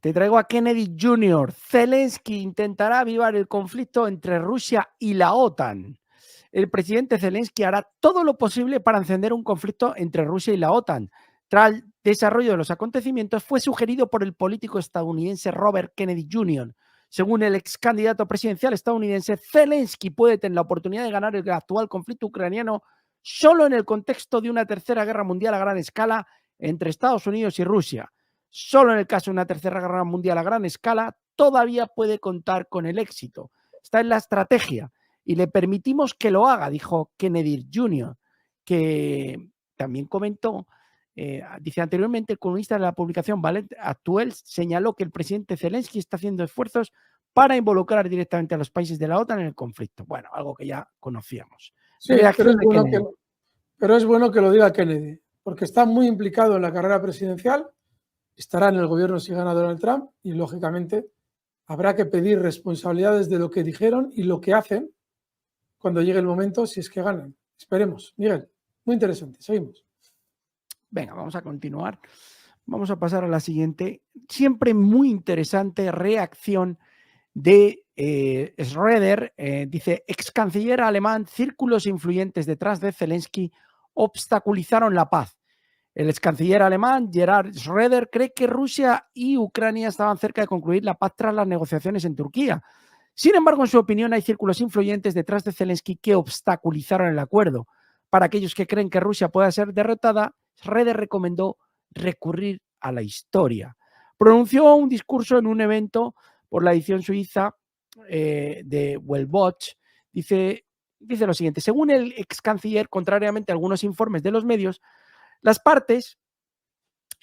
Te traigo a Kennedy Jr. Zelensky intentará avivar el conflicto entre Rusia y la OTAN. El presidente Zelensky hará todo lo posible para encender un conflicto entre Rusia y la OTAN. Tras el desarrollo de los acontecimientos, fue sugerido por el político estadounidense Robert Kennedy Jr. Según el ex candidato presidencial estadounidense, Zelensky puede tener la oportunidad de ganar el actual conflicto ucraniano solo en el contexto de una tercera guerra mundial a gran escala entre Estados Unidos y Rusia. Solo en el caso de una tercera guerra mundial a gran escala todavía puede contar con el éxito. Está en la estrategia y le permitimos que lo haga, dijo Kennedy Jr., que también comentó, dice anteriormente, el columnista de la publicación Valent Actuel señaló que el presidente Zelensky está haciendo esfuerzos para involucrar directamente a los países de la OTAN en el conflicto. Bueno, algo que ya conocíamos. Sí, pero es bueno que lo diga Kennedy, porque está muy implicado en la carrera presidencial, estará en el gobierno si gana Donald Trump y, lógicamente, habrá que pedir responsabilidades de lo que dijeron y lo que hacen cuando llegue el momento, si es que ganan. Esperemos. Miguel, muy interesante. Seguimos. Venga, vamos a continuar. Vamos a pasar a la siguiente. Siempre muy interesante reacción de Schröder. Dice, ex canciller alemán, círculos influyentes detrás de Zelensky obstaculizaron la paz. El ex canciller alemán Gerhard Schröder cree que Rusia y Ucrania estaban cerca de concluir la paz tras las negociaciones en Turquía. Sin embargo, en su opinión, hay círculos influyentes detrás de Zelensky que obstaculizaron el acuerdo. Para aquellos que creen que Rusia pueda ser derrotada, Schröder recomendó recurrir a la historia. Pronunció un discurso en un evento por la edición suiza de Weltwatch. Dice lo siguiente: según el ex canciller, contrariamente a algunos informes de los medios, las partes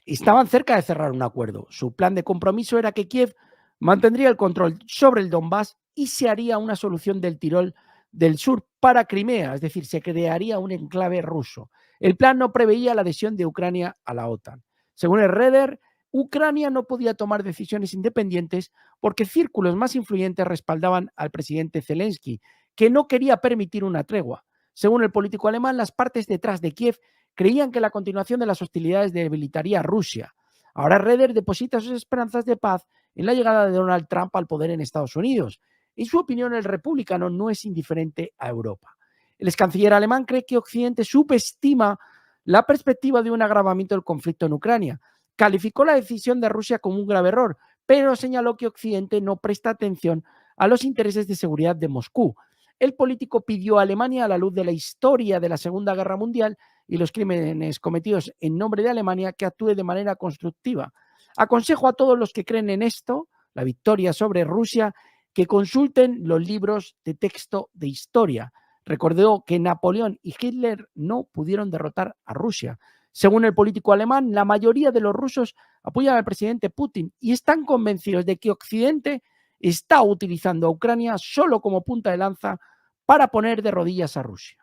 estaban cerca de cerrar un acuerdo. Su plan de compromiso era que Kiev mantendría el control sobre el Donbass y se haría una solución del Tirol del sur para Crimea, es decir, se crearía un enclave ruso. El plan no preveía la adhesión de Ucrania a la OTAN. Según el Reder, Ucrania no podía tomar decisiones independientes porque círculos más influyentes respaldaban al presidente Zelensky, que no quería permitir una tregua. Según el político alemán, las partes detrás de Kiev creían que la continuación de las hostilidades debilitaría a Rusia. Ahora Reder deposita sus esperanzas de paz en la llegada de Donald Trump al poder en Estados Unidos. En su opinión, el republicano no es indiferente a Europa. El ex canciller alemán cree que Occidente subestima la perspectiva de un agravamiento del conflicto en Ucrania. Calificó la decisión de Rusia como un grave error, pero señaló que Occidente no presta atención a los intereses de seguridad de Moscú. El político pidió a Alemania, a la luz de la historia de la Segunda Guerra Mundial y los crímenes cometidos en nombre de Alemania, que actúe de manera constructiva. Aconsejo a todos los que creen en esto, la victoria sobre Rusia, que consulten los libros de texto de historia. Recordó que Napoleón y Hitler no pudieron derrotar a Rusia. Según el político alemán, la mayoría de los rusos apoyan al presidente Putin y están convencidos de que Occidente está utilizando a Ucrania solo como punta de lanza para poner de rodillas a Rusia.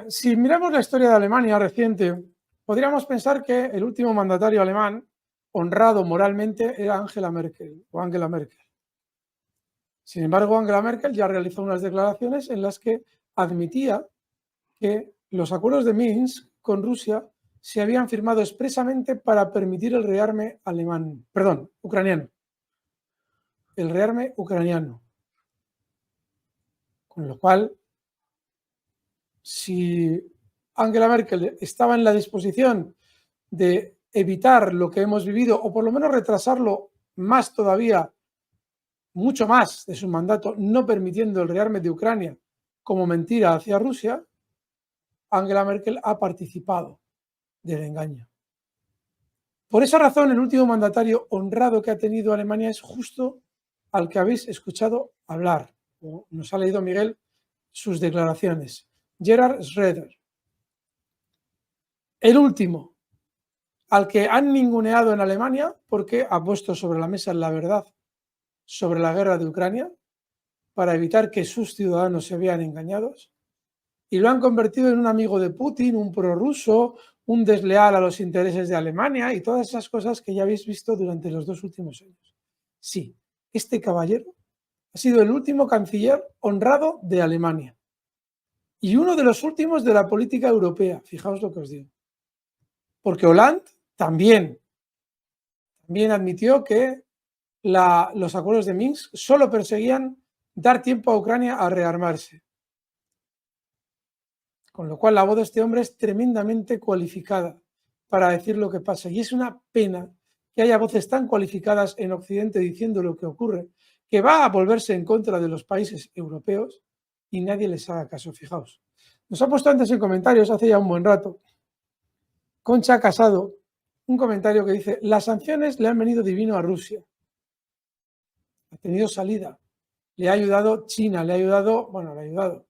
Si miramos la historia de Alemania reciente, podríamos pensar que el último mandatario alemán honrado moralmente era Angela Merkel. Sin embargo, Angela Merkel ya realizó unas declaraciones en las que admitía que los acuerdos de Minsk con Rusia se habían firmado expresamente para permitir el rearme ucraniano. El rearme ucraniano. Con lo cual, si Angela Merkel estaba en la disposición de evitar lo que hemos vivido, o por lo menos retrasarlo más todavía, mucho más de su mandato, no permitiendo el rearme de Ucrania como mentira hacia Rusia, Angela Merkel ha participado del engaño. Por esa razón, el último mandatario honrado que ha tenido Alemania es justo al que habéis escuchado hablar, o nos ha leído Miguel sus declaraciones. Gerhard Schröder. El último al que han ninguneado en Alemania porque ha puesto sobre la mesa la verdad sobre la guerra de Ucrania para evitar que sus ciudadanos se vean engañados, y lo han convertido en un amigo de Putin, un prorruso, un desleal a los intereses de Alemania y todas esas cosas que ya habéis visto durante los 2 últimos años. Sí, este caballero ha sido el último canciller honrado de Alemania y uno de los últimos de la política europea. Fijaos lo que os digo. Porque Hollande también También admitió que los acuerdos de Minsk solo perseguían dar tiempo a Ucrania a rearmarse. Con lo cual la voz de este hombre es tremendamente cualificada para decir lo que pasa. Y es una pena que haya voces tan cualificadas en Occidente diciendo lo que ocurre, que va a volverse en contra de los países europeos y nadie les haga caso. Fijaos. Nos ha puesto antes en comentarios, hace ya un buen rato, Concha Casado, un comentario que dice: las sanciones le han venido divino a Rusia. Ha tenido salida. Le ha ayudado China, le ha ayudado.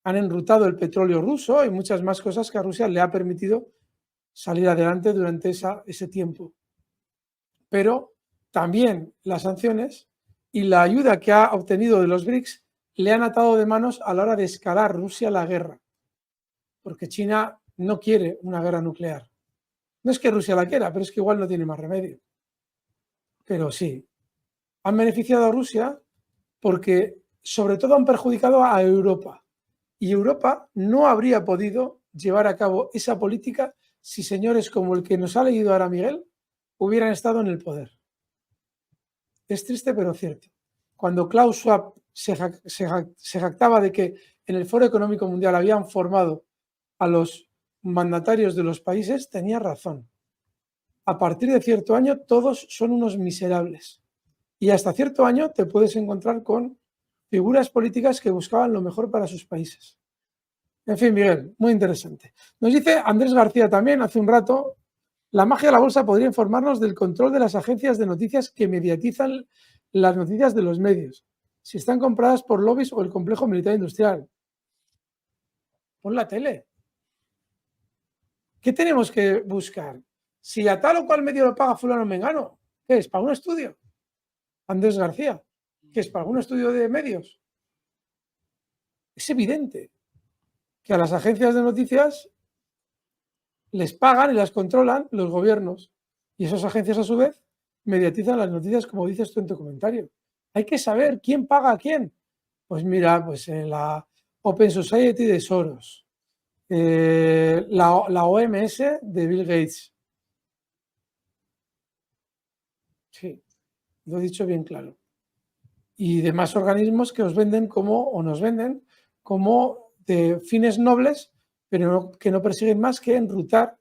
Han enrutado el petróleo ruso y muchas más cosas que a Rusia le ha permitido salir adelante durante ese tiempo. Pero también las sanciones y la ayuda que ha obtenido de los BRICS le han atado de manos a la hora de escalar Rusia la guerra. Porque China no quiere una guerra nuclear. No es que Rusia la quiera, pero es que igual no tiene más remedio. Pero sí, han beneficiado a Rusia porque sobre todo han perjudicado a Europa. Y Europa no habría podido llevar a cabo esa política si señores como el que nos ha leído ahora Miguel hubieran estado en el poder. Es triste pero cierto. Cuando Klaus Schwab se jactaba de que en el Foro Económico Mundial habían formado a los mandatarios de los países, tenía razón. A partir de cierto año todos son unos miserables. Y hasta cierto año te puedes encontrar con figuras políticas que buscaban lo mejor para sus países. En fin, Miguel, muy interesante. Nos dice Andrés García también hace un rato: la magia de la bolsa podría informarnos del control de las agencias de noticias que mediatizan las noticias de los medios, si están compradas por lobbies o el complejo militar industrial. Pon la tele. ¿Qué tenemos que buscar? Si a tal o cual medio lo paga fulano mengano, ¿qué es? ¿Para un estudio? Andrés García, ¿qué es? ¿Para algún estudio de medios? Es evidente que a las agencias de noticias les pagan y las controlan los gobiernos. Y esas agencias, a su vez, mediatizan las noticias, como dices tú en tu comentario. Hay que saber quién paga a quién. Pues mira, pues en la Open Society de Soros, la OMS de Bill Gates. Sí, lo he dicho bien claro. Y demás organismos que os venden o nos venden como de fines nobles, pero que no persiguen más que enrutar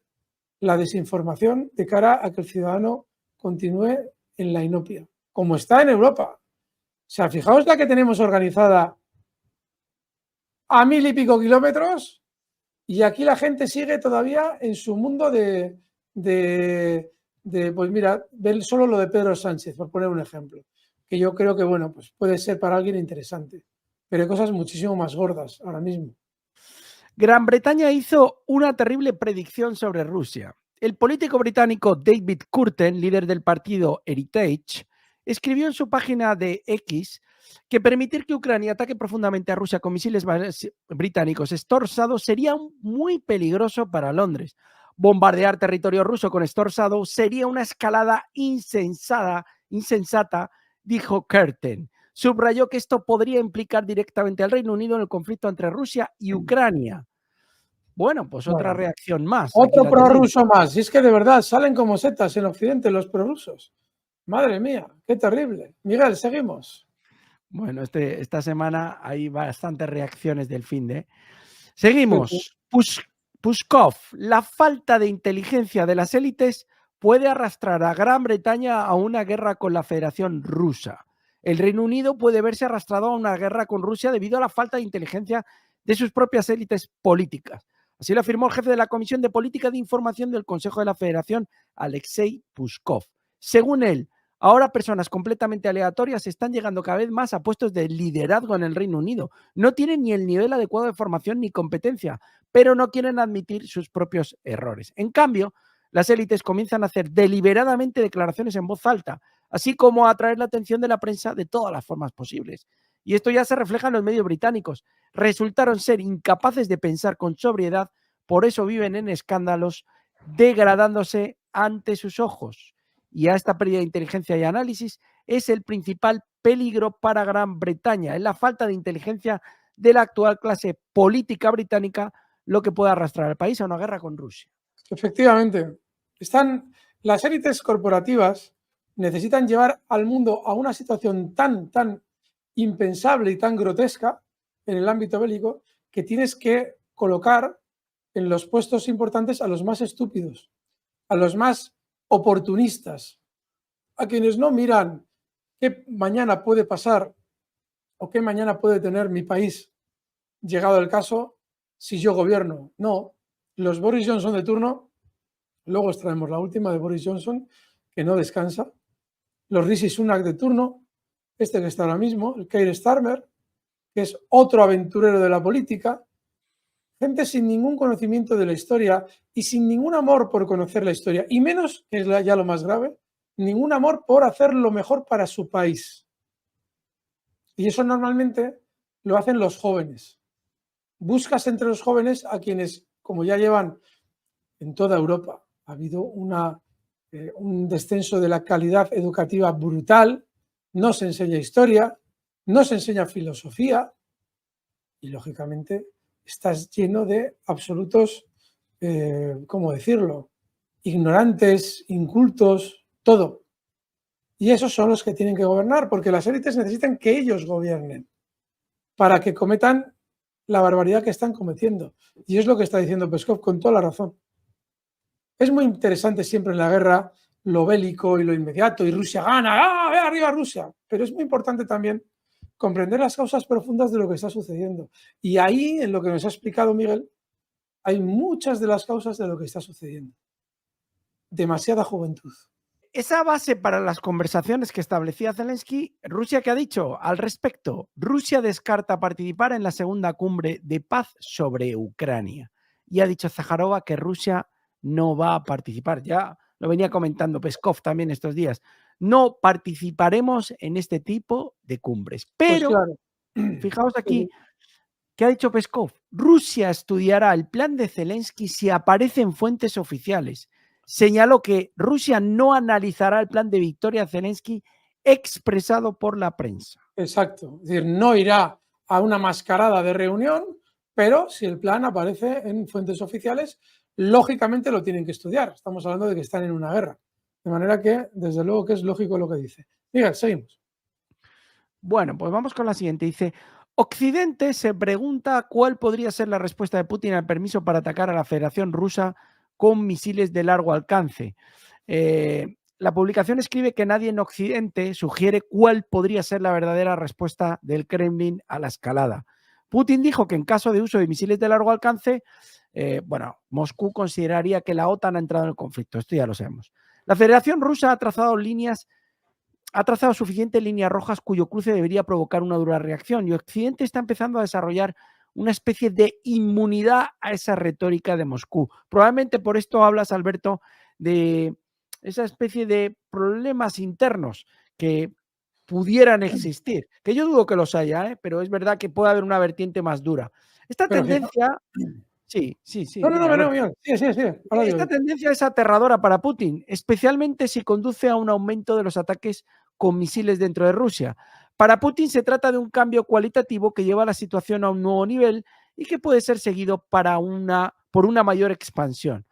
la desinformación de cara a que el ciudadano continúe en la inopia, como está en Europa. O sea, fijaos la que tenemos organizada a 1000 y pico kilómetros y aquí la gente sigue todavía en su mundo pues mira, ver solo lo de Pedro Sánchez, por poner un ejemplo, que yo creo que, bueno, pues puede ser para alguien interesante, pero hay cosas muchísimo más gordas ahora mismo. Gran Bretaña hizo una terrible predicción sobre Rusia. El político británico David Curtin, líder del partido Heritage, escribió en su página de X que permitir que Ucrania ataque profundamente a Rusia con misiles británicos Storm sería muy peligroso para Londres. Bombardear territorio ruso con Storm sería una escalada insensata, dijo Curtin. Subrayó que esto podría implicar directamente al Reino Unido en el conflicto entre Rusia y Ucrania. Bueno, pues otra reacción más. Otro prorruso más. Y es que de verdad salen como setas en Occidente los prorrusos. Madre mía, qué terrible. Miguel, seguimos. Bueno, esta semana hay bastantes reacciones del finde. Seguimos. Puskov, la falta de inteligencia de las élites puede arrastrar a Gran Bretaña a una guerra con la Federación Rusa. El Reino Unido puede verse arrastrado a una guerra con Rusia debido a la falta de inteligencia de sus propias élites políticas. Así lo afirmó el jefe de la Comisión de Política de Información del Consejo de la Federación, Alexei Puskov. Según él, ahora personas completamente aleatorias están llegando cada vez más a puestos de liderazgo en el Reino Unido. No tienen ni el nivel adecuado de formación ni competencia, pero no quieren admitir sus propios errores. En cambio, las élites comienzan a hacer deliberadamente declaraciones en voz alta, así como a atraer la atención de la prensa de todas las formas posibles. Y esto ya se refleja en los medios británicos. Resultaron ser incapaces de pensar con sobriedad, por eso viven en escándalos, degradándose ante sus ojos. Y a esta pérdida de inteligencia y análisis es el principal peligro para Gran Bretaña. Es la falta de inteligencia de la actual clase política británica lo que puede arrastrar al país a una guerra con Rusia. Efectivamente. Están las élites corporativas necesitan llevar al mundo a una situación tan impensable y tan grotesca en el ámbito bélico que tienes que colocar en los puestos importantes a los más estúpidos, a los más oportunistas, a quienes no miran qué mañana puede pasar o qué mañana puede tener mi país, llegado el caso, si yo gobierno. No, los Boris Johnson de turno, luego os traemos la última de Boris Johnson, que no descansa, los Rishi Sunak de turno, este que está ahora mismo, el Keir Starmer, que es otro aventurero de la política, gente sin ningún conocimiento de la historia y sin ningún amor por conocer la historia, y menos, que es ya lo más grave, ningún amor por hacer lo mejor para su país. Y eso normalmente lo hacen los jóvenes. Buscas entre los jóvenes a quienes, como ya llevan en toda Europa, ha habido un descenso de la calidad educativa brutal, no se enseña historia, no se enseña filosofía y, lógicamente, estás lleno de absolutos, ¿cómo decirlo?, ignorantes, incultos, todo. Y esos son los que tienen que gobernar, porque las élites necesitan que ellos gobiernen para que cometan la barbaridad que están cometiendo. Y es lo que está diciendo Peskov con toda la razón. Es muy interesante siempre en la guerra lo bélico y lo inmediato, y Rusia gana, ¡ah, arriba Rusia! Pero es muy importante también comprender las causas profundas de lo que está sucediendo. Y ahí, en lo que nos ha explicado Miguel, hay muchas de las causas de lo que está sucediendo. Demasiada juventud. Esa base para las conversaciones que establecía Zelensky, ¿Rusia qué ha dicho al respecto? Rusia descarta participar en la segunda cumbre de paz sobre Ucrania. Y ha dicho Zaharova que Rusia no va a participar. Ya lo venía comentando Peskov también estos días. No participaremos en este tipo de cumbres. Pero, Pues claro. fijaos aquí, ¿qué ha dicho Peskov? Rusia estudiará el plan de Zelensky si aparece en fuentes oficiales. Señaló que Rusia no analizará el plan de Victoria Zelensky expresado por la prensa. Exacto. Es decir, no irá a una mascarada de reunión, pero si el plan aparece en fuentes oficiales, lógicamente lo tienen que estudiar. Estamos hablando de que están en una guerra. De manera que, desde luego, que es lógico lo que dice. Miguel, seguimos. Bueno, pues vamos con la siguiente. Dice, Occidente se pregunta cuál podría ser la respuesta de Putin al permiso para atacar a la Federación Rusa con misiles de largo alcance. La publicación escribe que nadie en Occidente sugiere cuál podría ser la verdadera respuesta del Kremlin a la escalada. Putin dijo que en caso de uso de misiles de largo alcance, Moscú consideraría que la OTAN ha entrado en el conflicto. Esto ya lo sabemos. La Federación Rusa ha trazado suficientes líneas rojas cuyo cruce debería provocar una dura reacción, y Occidente está empezando a desarrollar una especie de inmunidad a esa retórica de Moscú. Probablemente por esto hablas, Alberto, de esa especie de problemas internos que pudieran existir, que yo dudo que los haya, pero es verdad que puede haber una vertiente más dura. Esta Pero tendencia, sí, dime, no, Alberto. Miguel. Sí. Ahora Esta digo. tendencia es aterradora para Putin, especialmente si conduce a un aumento de los ataques con misiles dentro de Rusia. Para Putin se trata de un cambio cualitativo que lleva la situación a un nuevo nivel y que puede ser seguido por una mayor expansión.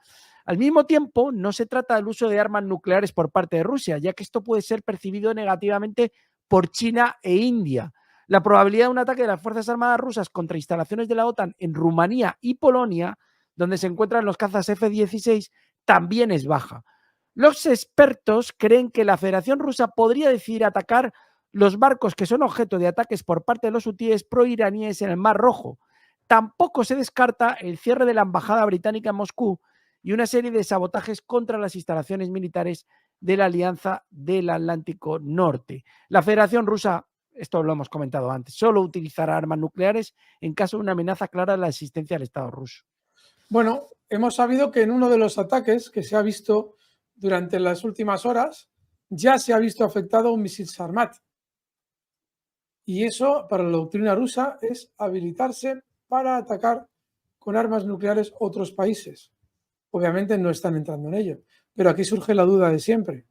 Al mismo tiempo, no se trata del uso de armas nucleares por parte de Rusia, ya que esto puede ser percibido negativamente por China e India. La probabilidad de un ataque de las Fuerzas Armadas rusas contra instalaciones de la OTAN en Rumanía y Polonia, donde se encuentran los cazas F-16, también es baja. Los expertos creen que la Federación Rusa podría decidir atacar los barcos que son objeto de ataques por parte de los hutíes proiraníes en el Mar Rojo. Tampoco se descarta el cierre de la embajada británica en Moscú y una serie de sabotajes contra las instalaciones militares de la Alianza del Atlántico Norte. La Federación Rusa, esto lo hemos comentado antes, solo utilizará armas nucleares en caso de una amenaza clara a la existencia del Estado ruso. Bueno, hemos sabido que en uno de los ataques que se ha visto durante las últimas horas, ya se ha visto afectado un misil Sarmat. Y eso, para la doctrina rusa, es habilitarse para atacar con armas nucleares otros países. Obviamente no están entrando en ello, pero aquí surge la duda de siempre.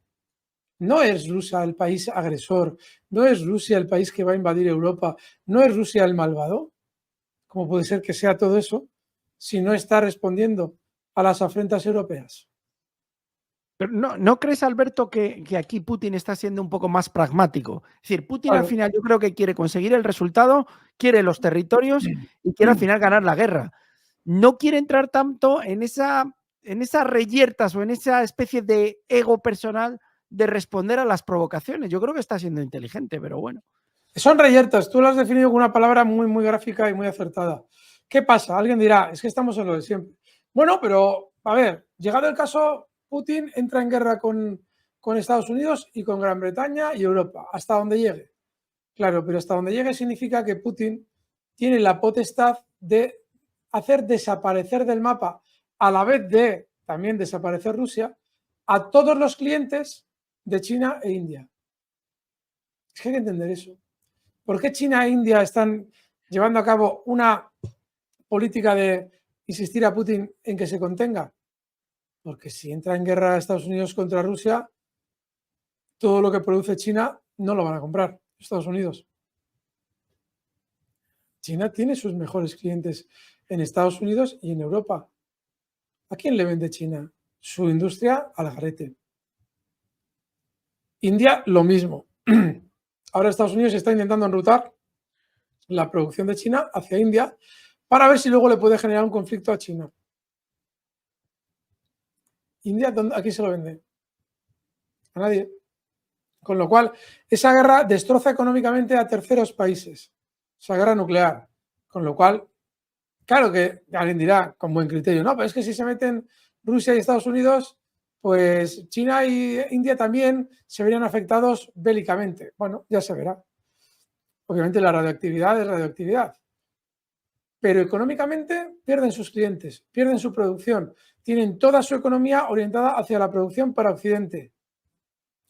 ¿No es Rusia el país agresor? ¿No es Rusia el país que va a invadir Europa? ¿No es Rusia el malvado? ¿Cómo puede ser que sea todo eso si no está respondiendo a las afrentas europeas? Pero ¿no crees, Alberto, que aquí Putin está siendo un poco más pragmático? Es decir, Putin al Claro. final yo creo que quiere conseguir el resultado, quiere los territorios y quiere al final ganar la guerra. No quiere entrar tanto en esas reyertas o en esa especie de ego personal de responder a las provocaciones. Yo creo que está siendo inteligente, pero bueno. Son reyertas, tú lo has definido con una palabra muy, muy gráfica y muy acertada. ¿Qué pasa? Alguien dirá, es que estamos en lo de siempre. Bueno, pero a ver, llegado el caso, Putin entra en guerra con Estados Unidos y con Gran Bretaña y Europa, hasta donde llegue. Claro, pero hasta donde llegue significa que Putin tiene la potestad de hacer desaparecer del mapa, a la vez de también desaparecer Rusia, a todos los clientes de China e India. Es que hay que entender eso. ¿Por qué China e India están llevando a cabo una política de insistir a Putin en que se contenga? Porque si entra en guerra Estados Unidos contra Rusia, todo lo que produce China no lo van a comprar Estados Unidos. China tiene sus mejores clientes en Estados Unidos y en Europa. ¿A quién le vende China? Su industria al garete. India, lo mismo. Ahora Estados Unidos está intentando enrutar la producción de China hacia India para ver si luego le puede generar un conflicto a China. India, ¿a quién se lo vende? A nadie. Con lo cual, esa guerra destroza económicamente a terceros países. Esa guerra nuclear. Con lo cual, claro que alguien dirá, con buen criterio, no, pero es que si se meten Rusia y Estados Unidos, pues China y India también se verían afectados bélicamente. Bueno, ya se verá. Obviamente la radioactividad es radioactividad. Pero económicamente pierden sus clientes, pierden su producción, tienen toda su economía orientada hacia la producción para Occidente.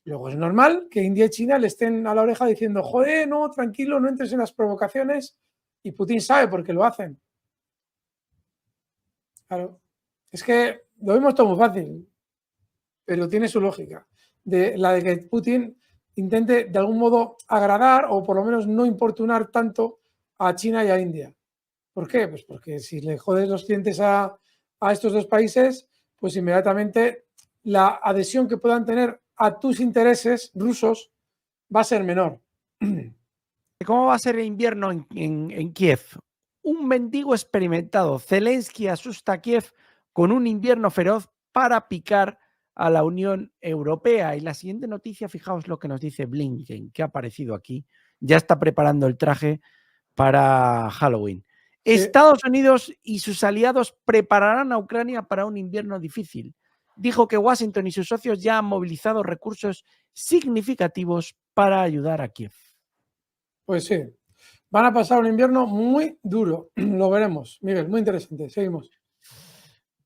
Luego es normal que India y China le estén a la oreja diciendo, joder, no, tranquilo, no entres en las provocaciones, y Putin sabe por qué lo hacen. Claro, es que lo vemos todo muy fácil, pero tiene su lógica, la de que Putin intente de algún modo agradar o por lo menos no importunar tanto a China y a India. ¿Por qué? Pues porque si le jodes los clientes a estos dos países, pues inmediatamente la adhesión que puedan tener a tus intereses rusos va a ser menor. ¿Cómo va a ser el invierno en Kiev? Un mendigo experimentado. Zelensky asusta a Kiev con un invierno feroz para picar a la Unión Europea. Y la siguiente noticia, fijaos lo que nos dice Blinken, que ha aparecido aquí. Ya está preparando el traje para Halloween. Sí. Estados Unidos y sus aliados prepararán a Ucrania para un invierno difícil. Dijo que Washington y sus socios ya han movilizado recursos significativos para ayudar a Kiev. Pues sí, van a pasar un invierno muy duro, lo veremos. Miguel, muy interesante, seguimos.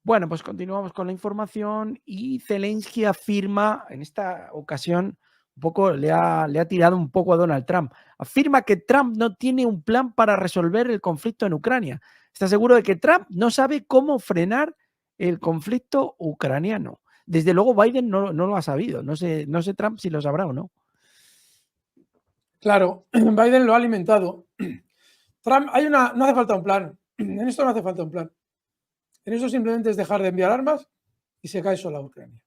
Bueno, pues continuamos con la información y Zelensky afirma, en esta ocasión, un poco le ha tirado un poco a Donald Trump. Afirma que Trump no tiene un plan para resolver el conflicto en Ucrania. Está seguro de que Trump no sabe cómo frenar el conflicto ucraniano. Desde luego Biden no lo ha sabido. No sé Trump si lo sabrá o no. Claro, Biden lo ha alimentado. Trump, no hace falta un plan. En esto no hace falta un plan. En eso simplemente es dejar de enviar armas y se cae sola Ucrania.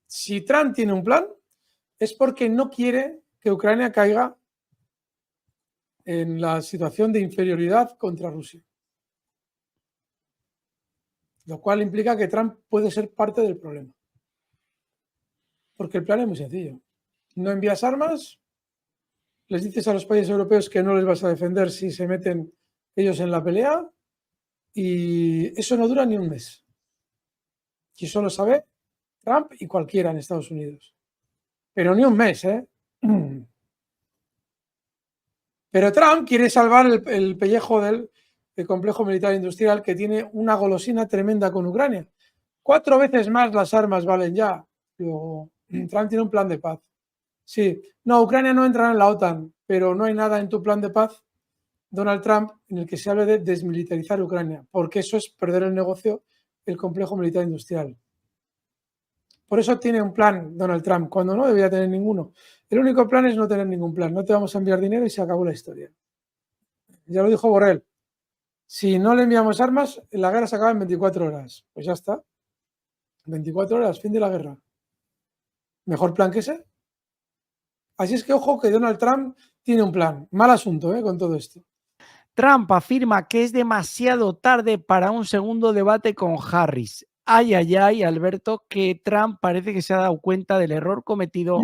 Si Trump tiene un plan, es porque no quiere que Ucrania caiga en la situación de inferioridad contra Rusia. Lo cual implica que Trump puede ser parte del problema. Porque el plan es muy sencillo. No envías armas, les dices a los países europeos que no les vas a defender si se meten ellos en la pelea y eso no dura ni un mes. Y eso lo sabe Trump y cualquiera en Estados Unidos. Pero ni un mes, ¿eh? Pero Trump quiere salvar el pellejo del complejo militar industrial que tiene una golosina tremenda con Ucrania. 4 veces más las armas valen ya. Luego, Trump tiene un plan de paz. Sí, no, Ucrania no entrará en la OTAN, pero no hay nada en tu plan de paz, Donald Trump, en el que se hable de desmilitarizar Ucrania, porque eso es perder el negocio, el complejo militar industrial. Por eso tiene un plan Donald Trump, cuando no debería tener ninguno. El único plan es no tener ningún plan. No te vamos a enviar dinero y se acabó la historia. Ya lo dijo Borrell. Si no le enviamos armas, la guerra se acaba en 24 horas. Pues ya está. 24 horas, fin de la guerra. ¿Mejor plan que ese? Así es que ojo que Donald Trump tiene un plan. Mal asunto, con todo esto. Trump afirma que es demasiado tarde para un segundo debate con Harris. Ay, ay, ay, Alberto, que Trump parece que se ha dado cuenta del error cometido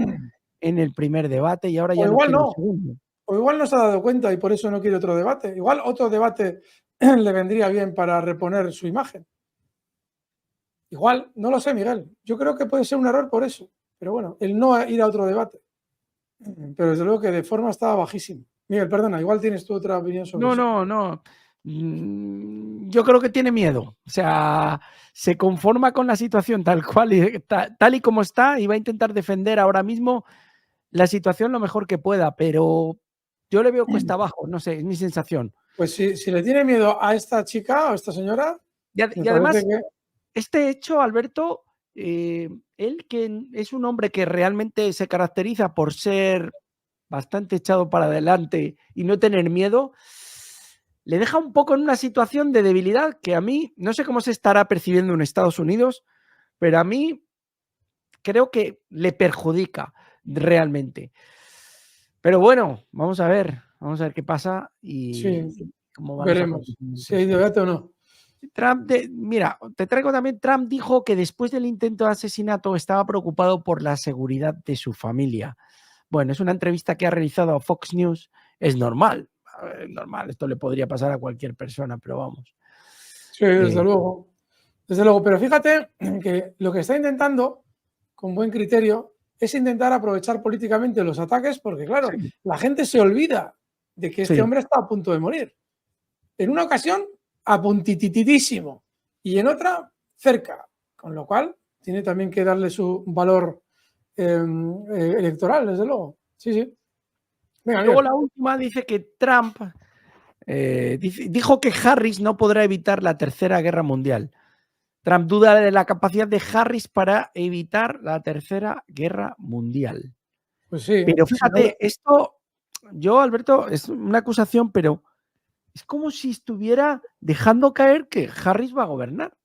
en el primer debate y ahora O ya no igual quiere un no. segundo. O igual no se ha dado cuenta y por eso no quiere otro debate. Igual otro debate le vendría bien para reponer su imagen. Igual, no lo sé, Miguel. Yo creo que puede ser un error por eso. Pero bueno, el no ir a otro debate. Pero desde luego que de forma estaba bajísimo. Miguel, perdona, igual tienes tú otra opinión sobre eso. No. Yo creo que tiene miedo. O sea, se conforma con la situación tal cual y tal y como está y va a intentar defender ahora mismo la situación lo mejor que pueda, pero yo le veo cuesta abajo, no sé, es mi sensación. Pues si le tiene miedo a esta chica o a esta señora, me Y además, parece que... este hecho, Alberto, él que es un hombre que realmente se caracteriza por ser bastante echado para adelante y no tener miedo, le deja un poco en una situación de debilidad que a mí, no sé cómo se estará percibiendo en Estados Unidos, pero a mí creo que le perjudica realmente. Pero bueno, vamos a ver qué pasa Sí, y cómo van los veremos si hay acontecimientos. debate o no. Mira, te traigo también, Trump dijo que después del intento de asesinato estaba preocupado por la seguridad de su familia. Bueno, es una entrevista que ha realizado a Fox News, es normal, esto le podría pasar a cualquier persona, pero vamos. Sí, desde luego. Desde luego, pero fíjate que lo que está intentando, con buen criterio, es intentar aprovechar políticamente los ataques, porque claro, Sí, la gente se olvida de que este sí. hombre está a punto de morir. En una ocasión, a puntititidísimo, y en otra, cerca, con lo cual tiene también que darle su valor electoral, desde luego. Sí, sí. Venga, Luego bien. la última dice que Trump dijo que Harris no podrá evitar la Tercera Guerra Mundial. Trump duda de la capacidad de Harris para evitar la Tercera Guerra Mundial. Pues sí. Pero Si no, fíjate, esto, yo, Alberto, es una acusación, pero es como si estuviera dejando caer que Harris va a gobernar.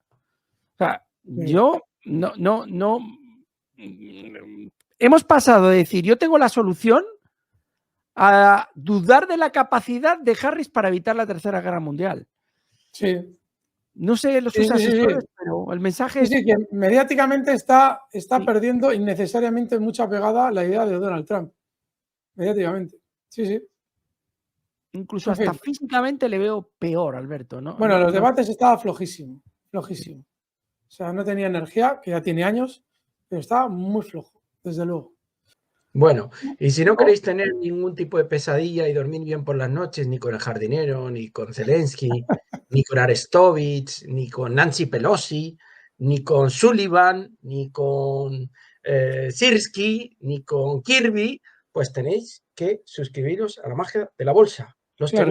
O sea, yo no. Hemos pasado de decir, yo tengo la solución, a dudar de la capacidad de Harris para evitar la Tercera Guerra Mundial. sí. No sé Sí, sus sí, sí, asesores, sí. pero el mensaje Sí, es... sí, que mediáticamente está Sí, perdiendo innecesariamente mucha pegada la idea de Donald Trump. Mediáticamente. Sí, sí. incluso En hasta fin. físicamente le veo peor, Alberto. Bueno, los debates estaba flojísimo. Sí. Flojísimo. O sea, no tenía energía, que ya tiene años, pero estaba muy flojo, desde luego. Bueno, y si no Oh, queréis tener ningún tipo de pesadilla y dormir bien por las noches, ni con el jardinero, ni con Zelensky, ni con Arestovich, ni con Nancy Pelosi, ni con Sullivan, ni con Sirski, ni con Kirby, pues tenéis que suscribiros a la magia de la bolsa. Los que no claro.